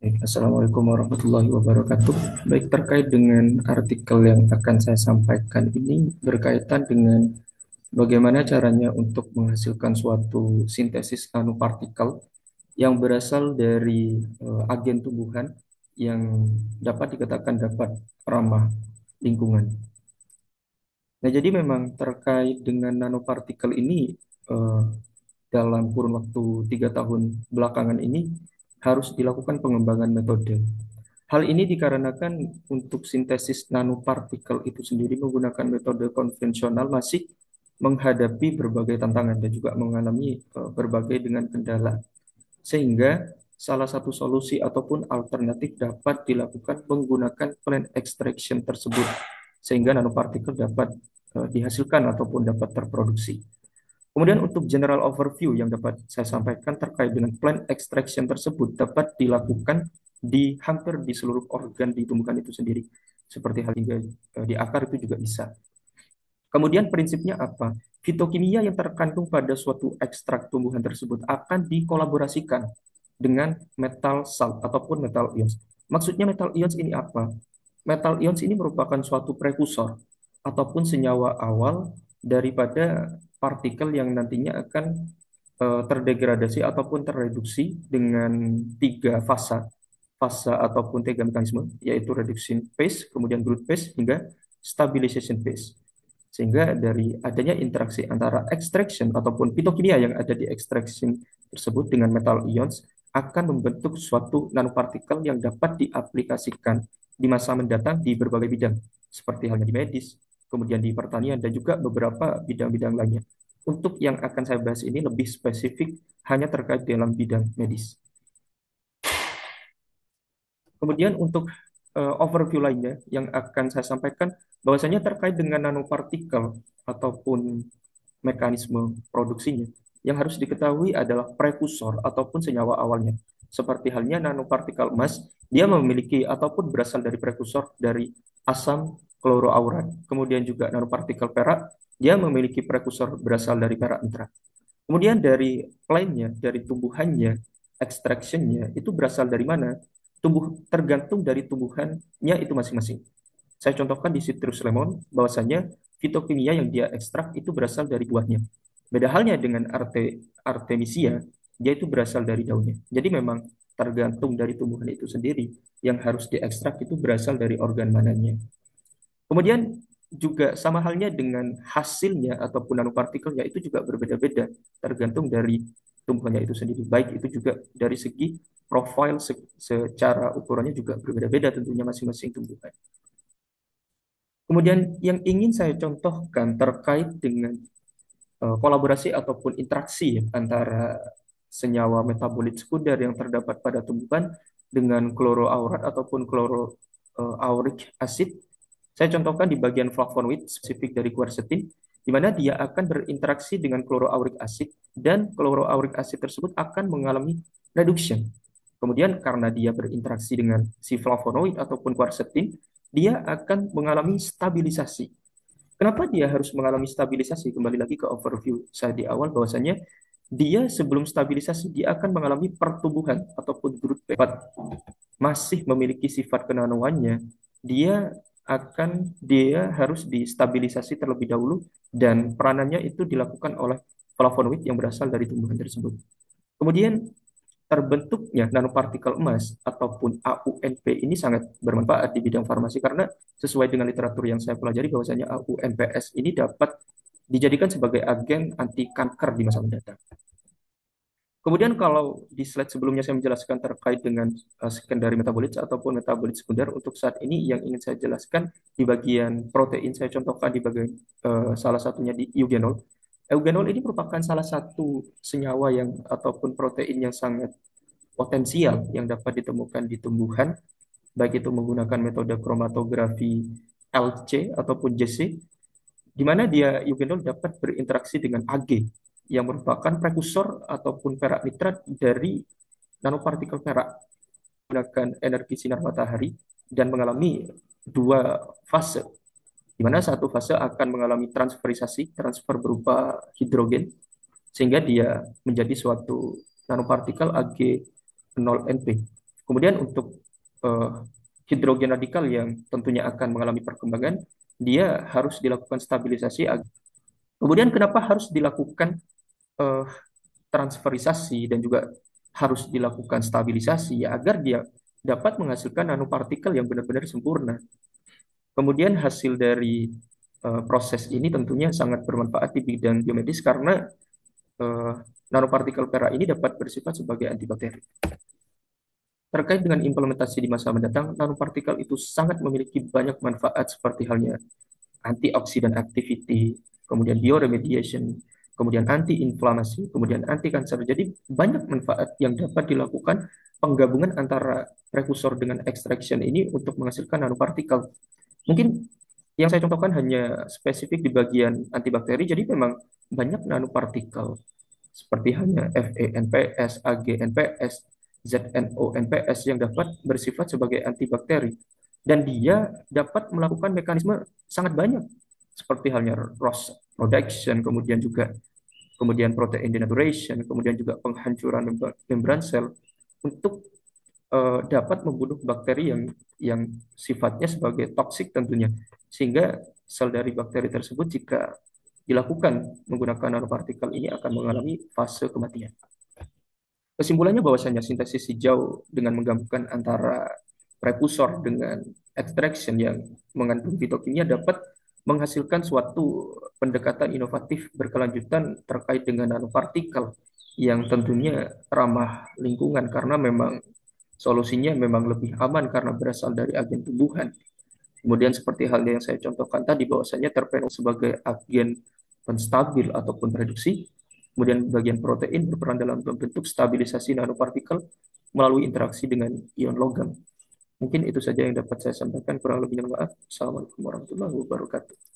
Assalamualaikum warahmatullahi wabarakatuh. Baik, terkait dengan artikel yang akan saya sampaikan ini berkaitan dengan bagaimana caranya untuk menghasilkan suatu sintesis nanopartikel yang berasal dari agen tumbuhan yang dapat dikatakan dapat ramah lingkungan. Nah, jadi memang terkait dengan nanopartikel ini eh, dalam kurun waktu 3 tahun belakangan ini harus dilakukan pengembangan metode. Hal ini dikarenakan untuk sintesis nanopartikel itu sendiri menggunakan metode konvensional masih menghadapi berbagai tantangan dan juga mengalami berbagai dengan kendala. Sehingga salah satu solusi ataupun alternatif dapat dilakukan menggunakan plant extraction tersebut sehingga nanopartikel dapat dihasilkan ataupun dapat terproduksi. Kemudian untuk general overview yang dapat saya sampaikan terkait dengan plant extraction tersebut dapat dilakukan di hampir di seluruh organ di tumbuhan itu sendiri. Seperti hal hingga di akar itu juga bisa. Kemudian prinsipnya apa? Fitokimia yang terkandung pada suatu ekstrak tumbuhan tersebut akan dikolaborasikan dengan metal salt ataupun metal ions. Maksudnya metal ions ini apa? Metal ions ini merupakan suatu prekursor ataupun senyawa awal daripada partikel yang nantinya akan terdegradasi ataupun terreduksi dengan tiga fase ataupun tiga mekanisme, yaitu reduction phase, kemudian growth phase, hingga stabilization phase. Sehingga dari adanya interaksi antara extraction ataupun fitokimia yang ada di extraction tersebut dengan metal ions akan membentuk suatu nanopartikel yang dapat diaplikasikan di masa mendatang di berbagai bidang, seperti halnya di medis, kemudian di pertanian, dan juga beberapa bidang-bidang lainnya. Untuk yang akan saya bahas ini lebih spesifik hanya terkait dalam bidang medis. Kemudian untuk overview lainnya yang akan saya sampaikan bahwasanya terkait dengan nanopartikel ataupun mekanisme produksinya yang harus diketahui adalah prekursor ataupun senyawa awalnya. Seperti halnya nanopartikel emas, dia memiliki ataupun berasal dari prekursor dari asam kloroaurat. Kemudian juga nanopartikel perak, dia memiliki prekursor berasal dari perak mitra. Kemudian dari plantnya, dari tumbuhannya, extractionnya itu berasal dari mana? Tergantung dari tumbuhannya itu masing-masing. Saya contohkan di citrus lemon, bahwasanya fitokimia yang dia ekstrak itu berasal dari buahnya. Beda halnya dengan artemisia, dia itu berasal dari daunnya. Jadi memang tergantung dari tumbuhan itu sendiri yang harus diekstrak itu berasal dari organ mananya. Kemudian juga sama halnya dengan hasilnya ataupun nanopartikelnya itu juga berbeda-beda tergantung dari tumbuhannya itu sendiri. Baik itu juga dari segi profil secara ukurannya juga berbeda-beda tentunya masing-masing tumbuhan. Kemudian yang ingin saya contohkan terkait dengan kolaborasi ataupun interaksi antara senyawa metabolit sekunder yang terdapat pada tumbuhan dengan kloroaurat ataupun kloroauric acid. Saya contohkan di bagian flavonoid spesifik dari quercetin, di mana dia akan berinteraksi dengan kloroauric acid dan kloroauric acid tersebut akan mengalami reduction. Kemudian karena dia berinteraksi dengan si flavonoid ataupun quercetin, dia akan mengalami stabilisasi. Kenapa dia harus mengalami stabilisasi? Kembali lagi ke overview saya di awal bahwasanya dia sebelum stabilisasi dia akan mengalami pertumbuhan ataupun growth cepat masih memiliki sifat kenanuannya, dia harus distabilisasi terlebih dahulu dan peranannya itu dilakukan oleh flavonoid yang berasal dari tumbuhan tersebut. Kemudian terbentuknya nanopartikel emas ataupun AUNP ini sangat bermanfaat di bidang farmasi karena sesuai dengan literatur yang saya pelajari bahwasanya AUNPS ini dapat dijadikan sebagai agen anti kanker di masa mendatang. Kemudian kalau di slide sebelumnya saya menjelaskan terkait dengan secondary metabolites ataupun metabolit sekunder, untuk saat ini yang ingin saya jelaskan di bagian protein, saya contohkan di bagian salah satunya di eugenol. Eugenol ini merupakan salah satu senyawa yang ataupun protein yang sangat potensial yang dapat ditemukan di tumbuhan, baik itu menggunakan metode kromatografi LC ataupun JC, di mana dia eugenol dapat berinteraksi dengan Ag yang merupakan prekursor ataupun perak nitrat dari nanopartikel perak menggunakan energi sinar matahari dan mengalami dua fase, di mana satu fase akan mengalami transferisasi, transfer berupa hidrogen, sehingga dia menjadi suatu nanopartikel Ag0NP. Kemudian untuk eh, hidrogen radikal yang tentunya akan mengalami perkembangan, dia harus dilakukan stabilisasi. Kemudian kenapa harus dilakukan eh, transferisasi dan juga harus dilakukan stabilisasi ya agar dia dapat menghasilkan nanopartikel yang benar-benar sempurna. Kemudian hasil dari proses ini tentunya sangat bermanfaat di bidang biomedis karena eh, nanopartikel perak ini dapat bersifat sebagai antibakteri. Terkait dengan implementasi di masa mendatang, nanopartikel itu sangat memiliki banyak manfaat seperti halnya antioksidan activity, kemudian bioremediation, kemudian anti-inflamasi, kemudian anti-kanker. Jadi banyak manfaat yang dapat dilakukan penggabungan antara prekursor dengan extraction ini untuk menghasilkan nanopartikel. Mungkin yang saya contohkan hanya spesifik di bagian antibakteri, jadi memang banyak nanopartikel seperti hanya FeNPS, AgNPS, ZNONPS yang dapat bersifat sebagai antibakteri. Dan dia dapat melakukan mekanisme sangat banyak, seperti halnya ROS production, kemudian protein denaturation, kemudian juga penghancuran membran sel untuk dapat membunuh bakteri yang sifatnya sebagai toksik tentunya. Sehingga sel dari bakteri tersebut jika dilakukan menggunakan nanopartikel ini akan mengalami fase kematian. Kesimpulannya bahwasanya sintesis hijau dengan menggabungkan antara prekursor dengan extraction yang mengandung fitokimia dapat menghasilkan suatu pendekatan inovatif berkelanjutan terkait dengan nanopartikel yang tentunya ramah lingkungan karena memang solusinya memang lebih aman karena berasal dari agen tumbuhan. Kemudian seperti halnya yang saya contohkan tadi bahwasanya terpengaruh sebagai agen penstabil ataupun reduksi. Kemudian bagian protein berperan dalam membentuk stabilisasi nanopartikel melalui interaksi dengan ion logam. Mungkin itu saja yang dapat saya sampaikan. Kurang lebihnya maaf. Assalamualaikum warahmatullahi wabarakatuh.